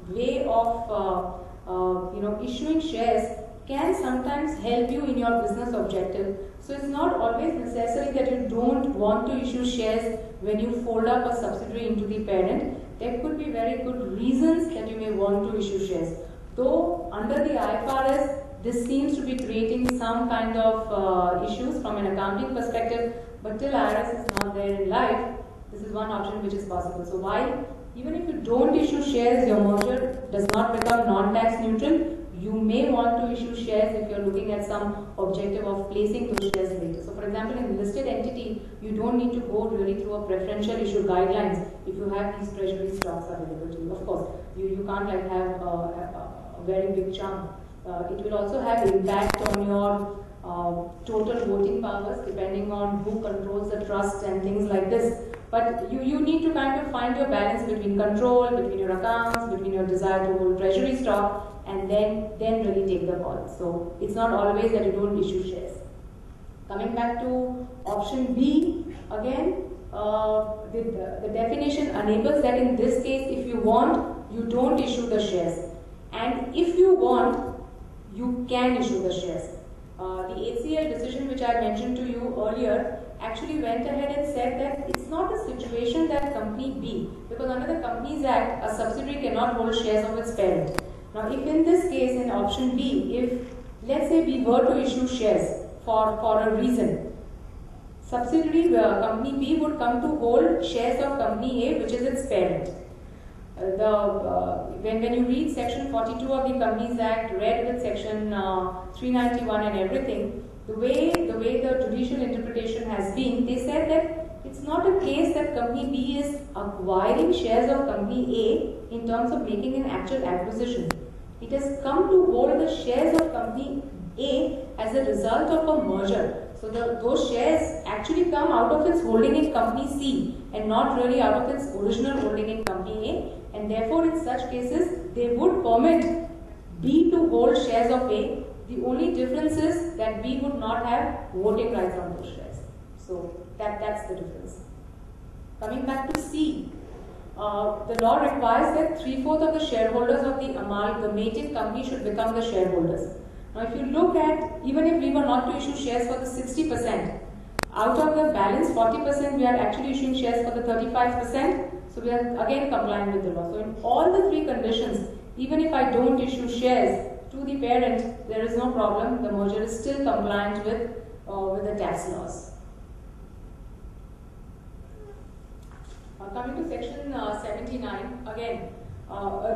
way of issuing shares can sometimes help you in your business objective. So it's not always necessary that you don't want to issue shares when you fold up a subsidiary into the parent. There could be very good reasons that you may want to issue shares. Though under the IFRS, this seems to be creating some kind of issues from an accounting perspective, but till IRS is not there in life, this is one option which is possible. So while even if you don't issue shares, your merger does not become non-tax neutral, you may want to issue shares if you're looking at some objective of placing those shares later. So for example, in a listed entity, you don't need to go really through a preferential issue guidelines if you have these treasury stocks available to you. Of course, you can't like have a very big chunk. It will also have impact on your total voting powers depending on who controls the trust and things like this. But you need to kind of find your balance between control, between your accounts, between your desire to hold treasury stock, and then really take the call. So it's not always that you don't issue shares. Coming back to option B, again, the definition enables that in this case, if you want, you don't issue the shares. And if you want, you can issue the shares. The HCL decision which I mentioned to you earlier actually went ahead and said that it's not a situation that company B, because under the Companies Act, a subsidiary cannot hold shares of its parent. Now, if in this case, in option B, if let's say we were to issue shares for a reason, subsidiary company B would come to hold shares of company A, which is its parent. When you read section 42 of the Companies Act, read with section 391 and everything, the way the judicial interpretation has been, they said that it's not a case that company B is acquiring shares of company A in terms of making an actual acquisition. It has come to hold the shares of company A as a result of a merger. So those shares actually come out of its holding in company C and not really out of its original holding in company A. And therefore, in such cases, they would permit B to hold shares of A. The only difference is that B would not have voting rights on those shares. So that's the difference. Coming back to C, the law requires that 3/4 of the shareholders of the amalgamated company should become the shareholders. Now, if you look at, even if we were not to issue shares for the 60%, out of the balance 40% we are actually issuing shares for the 35%. So we are again complying with the law. So in all the three conditions, even if I don't issue shares to the parent, there is no problem. The merger is still compliant with the tax laws. Coming to section 79, again,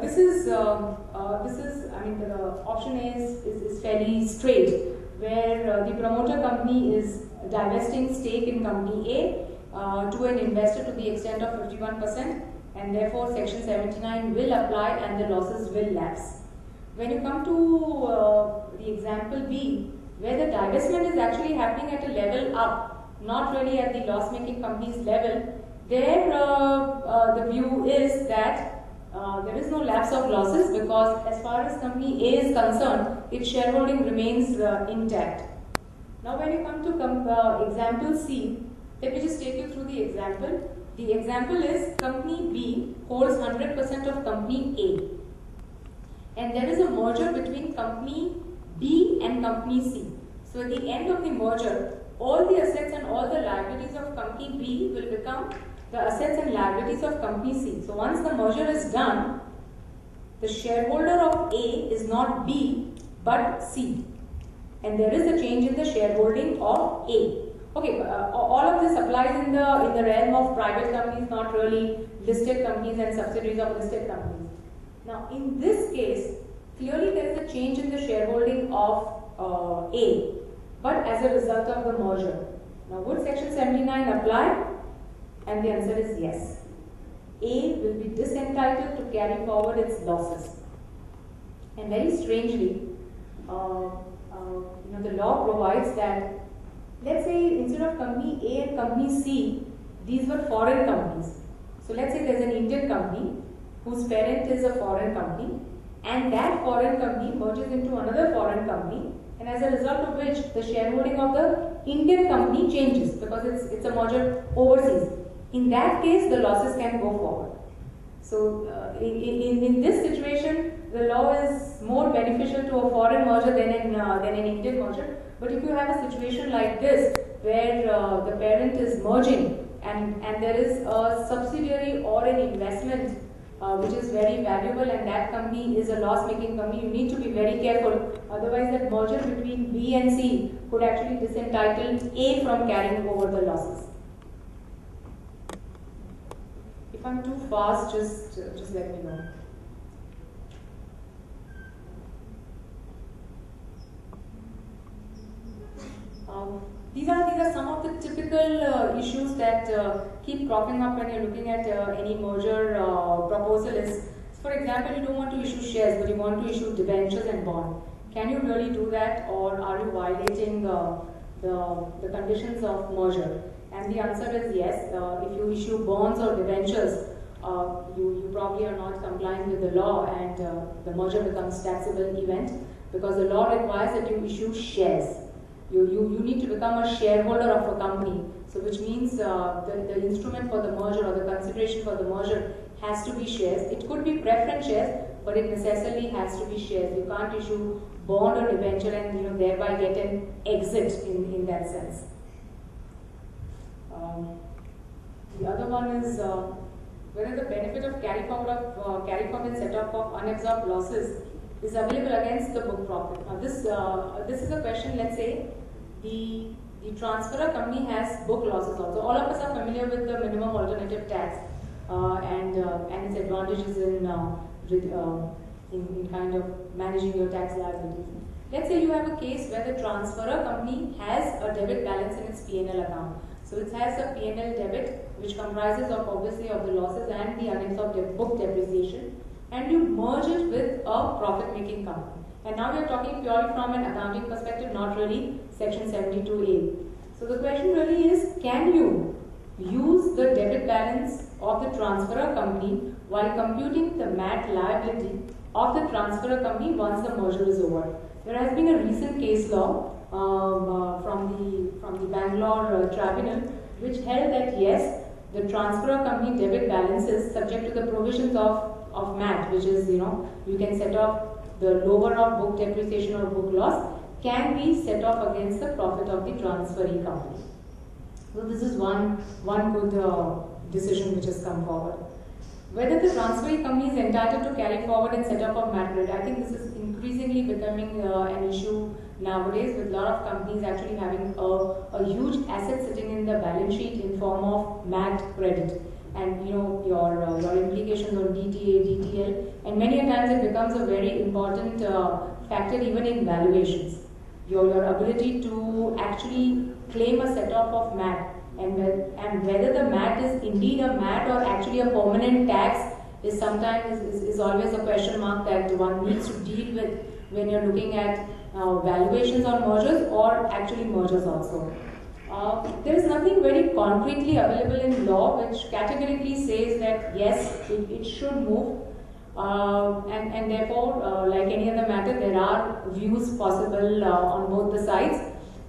this is I mean the option A is fairly straight, where the promoter company is divesting stake in company A to an investor to the extent of 51%, and therefore section 79 will apply and the losses will lapse. When you come to the example B, where the divestment is actually happening at a level up, not really at the loss-making company's level, there the view is that there is no lapse of losses, because as far as company A is concerned, its shareholding remains intact. Now when you come to example C, let me just take you through the example. The example is company B holds 100% of company A, and there is a merger between company B and company C. So at the end of the merger, all the assets and all the liabilities of company B will become the assets and liabilities of company C. So once the merger is done, the shareholder of A is not B but C, and there is a change in the shareholding of A. Okay, all of this applies in the realm of private companies, not really listed companies and subsidiaries of listed companies. Now in this case, clearly there is a change in the shareholding of A, but as a result of the merger. Now would section 79 apply? And the answer is yes. A will be disentitled to carry forward its losses. And very strangely, the law provides that, let's say instead of company A and company C, these were foreign companies. So let's say there's an Indian company whose parent is a foreign company, and that foreign company merges into another foreign company, and as a result of which the shareholding of the Indian company changes because it's a merger overseas. In that case, the losses can go forward. So in this situation, the law is more beneficial to a foreign merger than an Indian merger. But if you have a situation like this, where the parent is merging and there is a subsidiary or an investment which is very valuable, and that company is a loss-making company, you need to be very careful. Otherwise, that merger between B and C could actually disentitle A from carrying over the losses. If I'm too fast, just let me know. These are some of the typical issues that keep cropping up when you're looking at any merger proposal. For example, you don't want to issue shares, but you want to issue debentures and bond. Can you really do that, or are you violating the conditions of merger? And the answer is yes. If you issue bonds or debentures, you probably are not complying with the law, and the merger becomes taxable event, because the law requires that you issue shares. You need to become a shareholder of a company, so which means the instrument for the merger or the consideration for the merger has to be shares. It could be preference shares, but it necessarily has to be shares. You can't issue bond or debenture and thereby get an exit in that sense. The other one is whether the benefit of carry forward and setup of unabsorbed losses is available against the book profit. Now this is a question. Let's say the transferor company has book losses also. All of us are familiar with the minimum alternative tax and its advantages in kind of managing your tax liabilities. Let's say you have a case where the transferor company has a debit balance in its P&L account. So it has a P&L debit which comprises of obviously of the losses and the unabsorbed book depreciation, and you merge it with a profit-making company. And now we are talking purely from an accounting perspective, not really Section 72A. So the question really is, can you use the debit balance of the transferor company while computing the MAT liability of the transferor company once the merger is over? There has been a recent case law from the Bangalore tribunal which held that yes, the transferor company debit balances subject to the provisions of MAT, which is you can set off the lower of book depreciation or book loss, can be set off against the profit of the transferee company. So this is one good decision which has come forward. Whether the transferee company is entitled to carry forward and set up of MAT credit, I think this is increasingly becoming an issue nowadays, with a lot of companies actually having a huge asset sitting in the balance sheet in form of MAT credit, and your implications on DTA, DTL, and many a times it becomes a very important factor even in valuations. Your ability to actually claim a set-off of MAT, and whether the MAT is indeed a MAT or actually a permanent tax is sometimes is always a question mark that one needs to deal with when you're looking at valuations on mergers or actually mergers also. There is nothing very concretely available in law which categorically says that yes, it should move, and therefore, like any other matter, there are views possible on both the sides.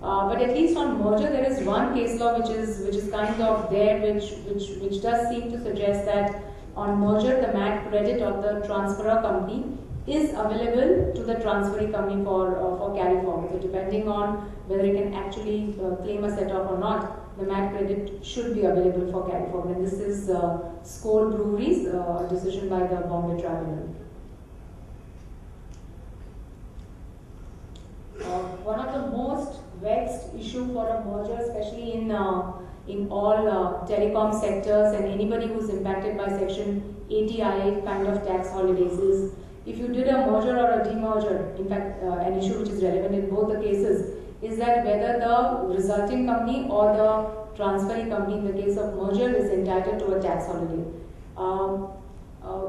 But at least on merger, there is one case law which is kind of there, which does seem to suggest that on merger, the MAT credit of the transferor company is available to the transferee company for carry forward. So depending on whether it can actually claim a set-off or not, the MAT credit should be available for carry forward. And this is Skol Breweries, a decision by the Bombay Tribunal. One of the most vexed issue for a merger, especially in all telecom sectors and anybody who's impacted by Section 80IA kind of tax holidays, is if you did a merger or a demerger. In fact, an issue which is relevant in both the cases is that whether the resulting company or the transferee company, in the case of merger, is entitled to a tax holiday.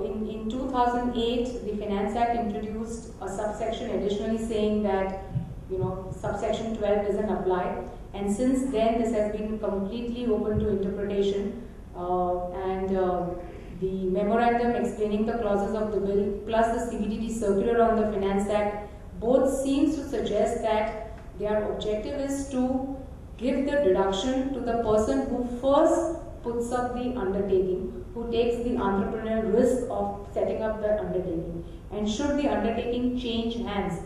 In 2008, the Finance Act introduced a subsection additionally saying that subsection 12 doesn't apply, and since then this has been completely open to interpretation, and the memorandum explaining the clauses of the bill plus the CBDT circular on the Finance Act both seems to suggest that their objective is to give the deduction to the person who first puts up the undertaking, who takes the entrepreneurial risk of setting up the undertaking. And should the undertaking change hands